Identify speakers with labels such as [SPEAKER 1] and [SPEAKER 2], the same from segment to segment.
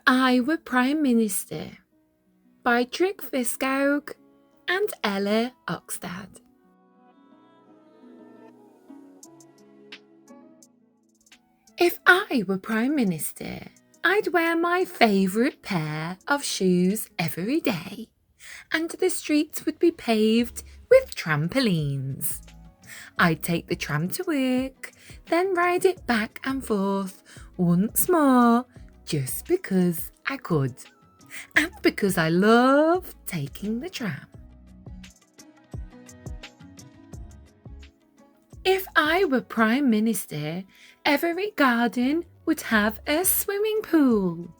[SPEAKER 1] I Were Prime Minister by Trygve Skaug and Ella Oxstad. If I were Prime Minister, I'd wear my favourite pair of shoes every day, and the streets would be paved with trampolines. I'd take the tram to work, then ride it back and forth once more, just because I could, and because I love taking the tram. If I were Prime Minister, every garden would have a swimming pool,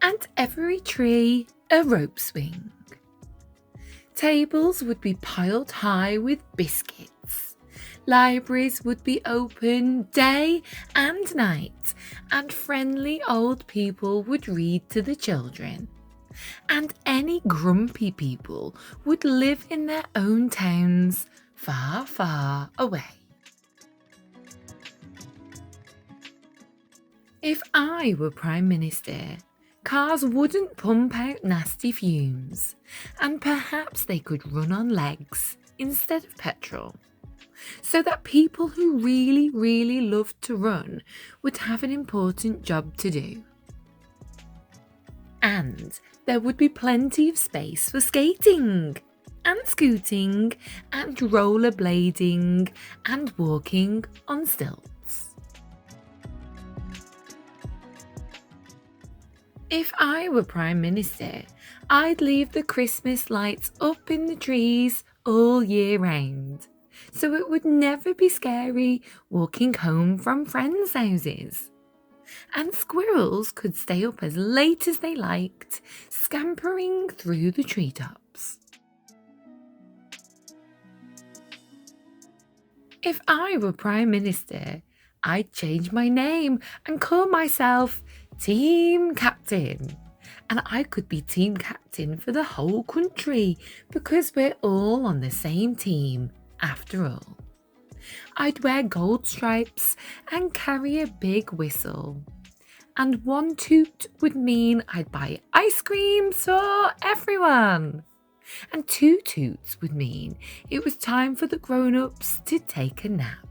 [SPEAKER 1] and every tree a rope swing. Tables would be piled high with biscuits. Libraries would be open day and night, and friendly old people would read to the children. And any grumpy people would live in their own towns, far, far away. If I were Prime Minister, cars wouldn't pump out nasty fumes, and perhaps they could run on legs instead of petrol, so that people who really loved to run would have an important job to do. And there would be plenty of space for skating and scooting and rollerblading and walking on stilts. If I were Prime Minister, I'd leave the Christmas lights up in the trees all year round, so it would never be scary walking home from friends' houses. And squirrels could stay up as late as they liked, scampering through the treetops. If I were Prime Minister, I'd change my name and call myself Team Captain. And I could be team captain for the whole country because we're all on the same team after all. I'd wear gold stripes and carry a big whistle. And one toot would mean I'd buy ice cream for everyone. And two toots would mean it was time for the grown-ups to take a nap.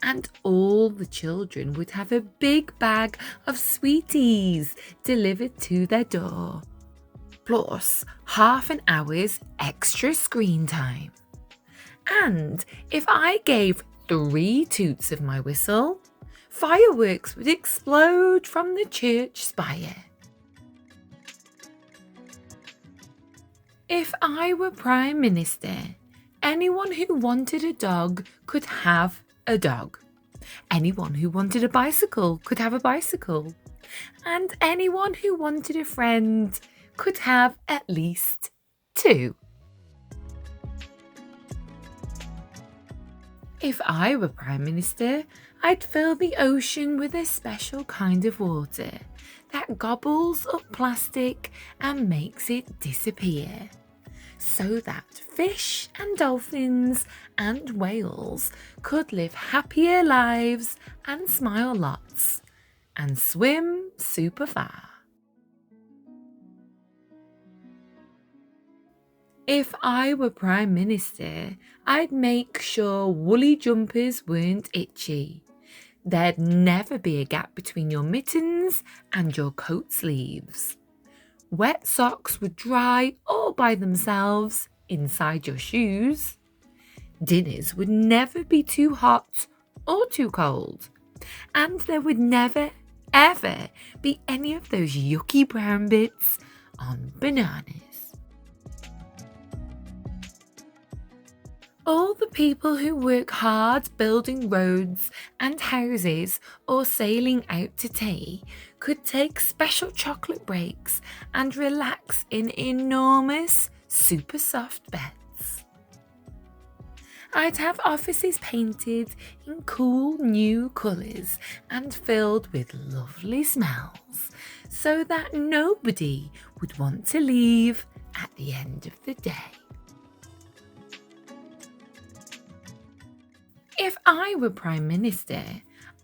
[SPEAKER 1] And all the children would have a big bag of sweeties delivered to their door, plus half an hour's extra screen time. And if I gave 3 toots of my whistle, fireworks would explode from the church spire. If I were Prime Minister, anyone who wanted a dog could have a dog. Anyone who wanted a bicycle could have a bicycle. And anyone who wanted a friend could have at least 2. If I were Prime Minister, I'd fill the ocean with a special kind of water that gobbles up plastic and makes it disappear, so that fish and dolphins and whales could live happier lives and smile lots and swim super far. If I were Prime Minister, I'd make sure woolly jumpers weren't itchy. There'd never be a gap between your mittens and your coat sleeves. Wet socks would dry all by themselves inside your shoes. Dinners would never be too hot or too cold. And there would never, ever be any of those yucky brown bits on bananas. All the people who work hard building roads and houses or sailing out to tea could take special chocolate breaks and relax in enormous, super soft beds. I'd have offices painted in cool new colours and filled with lovely smells so that nobody would want to leave at the end of the day. If I were Prime Minister,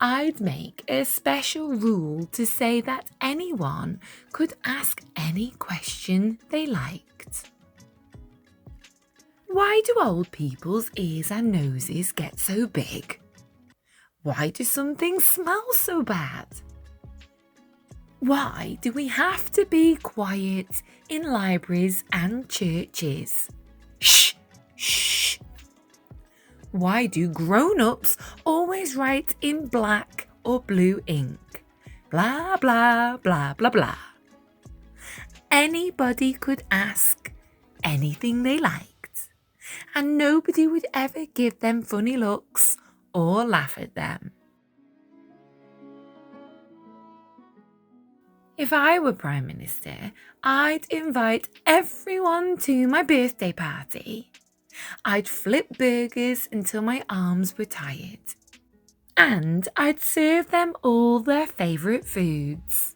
[SPEAKER 1] I'd make a special rule to say that anyone could ask any question they liked. Why do old people's ears and noses get so big? Why do some things smell so bad? Why do we have to be quiet in libraries and churches? Shh, shh. Why do grown-ups always write in black or blue ink? Blah, blah, blah, blah, blah. Anybody could ask anything they liked, and nobody would ever give them funny looks or laugh at them. If I were Prime Minister, I'd invite everyone to my birthday party. I'd flip burgers until my arms were tired. And I'd serve them all their favourite foods.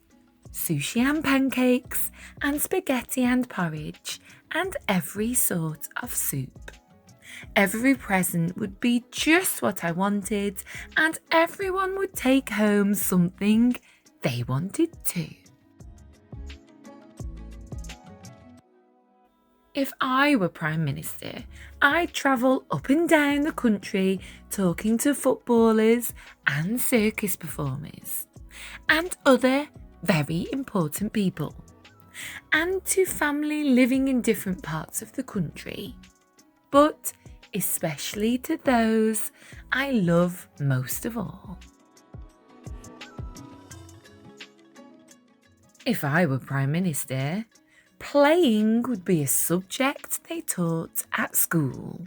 [SPEAKER 1] Sushi and pancakes, and spaghetti and porridge, and every sort of soup. Every present would be just what I wanted, and everyone would take home something they wanted too. If I were Prime Minister, I'd travel up and down the country talking to footballers and circus performers and other very important people, and to family living in different parts of the country, but especially to those I love most of all. If I were Prime Minister, playing would be a subject they taught at school.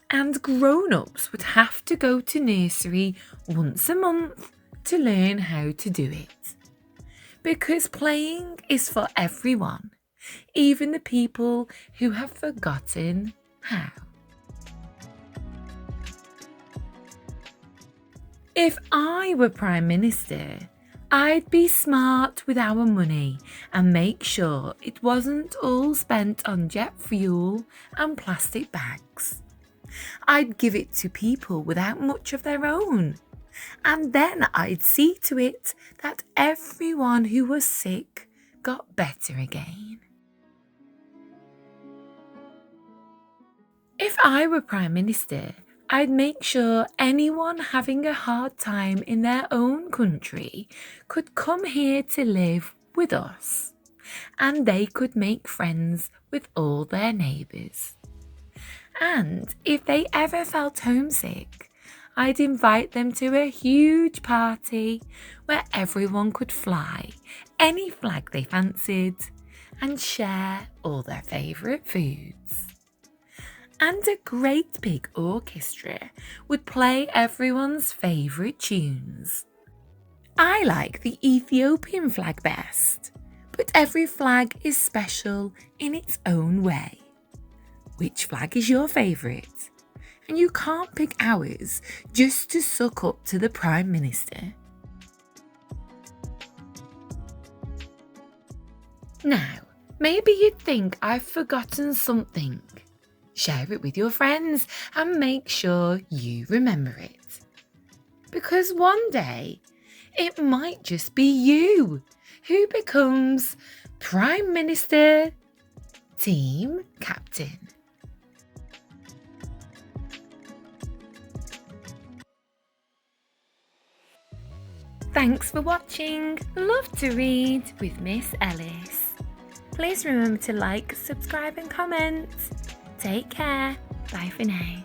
[SPEAKER 1] And grown-ups would have to go to nursery once a month to learn how to do it. Because playing is for everyone, even the people who have forgotten how. If I were Prime Minister, I'd be smart with our money and make sure it wasn't all spent on jet fuel and plastic bags. I'd give it to people without much of their own. And then I'd see to it that everyone who was sick got better again. If I were Prime Minister, I'd make sure anyone having a hard time in their own country could come here to live with us, and they could make friends with all their neighbours. And if they ever felt homesick, I'd invite them to a huge party where everyone could fly any flag they fancied and share all their favourite foods. And a great big orchestra would play everyone's favourite tunes. I like the Ethiopian flag best, but every flag is special in its own way. Which flag is your favourite? And you can't pick ours just to suck up to the Prime Minister. Now, maybe you'd think I've forgotten something. Share it with your friends and make sure you remember it. Because one day, it might just be you who becomes Prime Minister, Team Captain. Thanks for watching Love to Read with Miss Ellis. Please remember to like, subscribe and comment. Take care. Bye for now.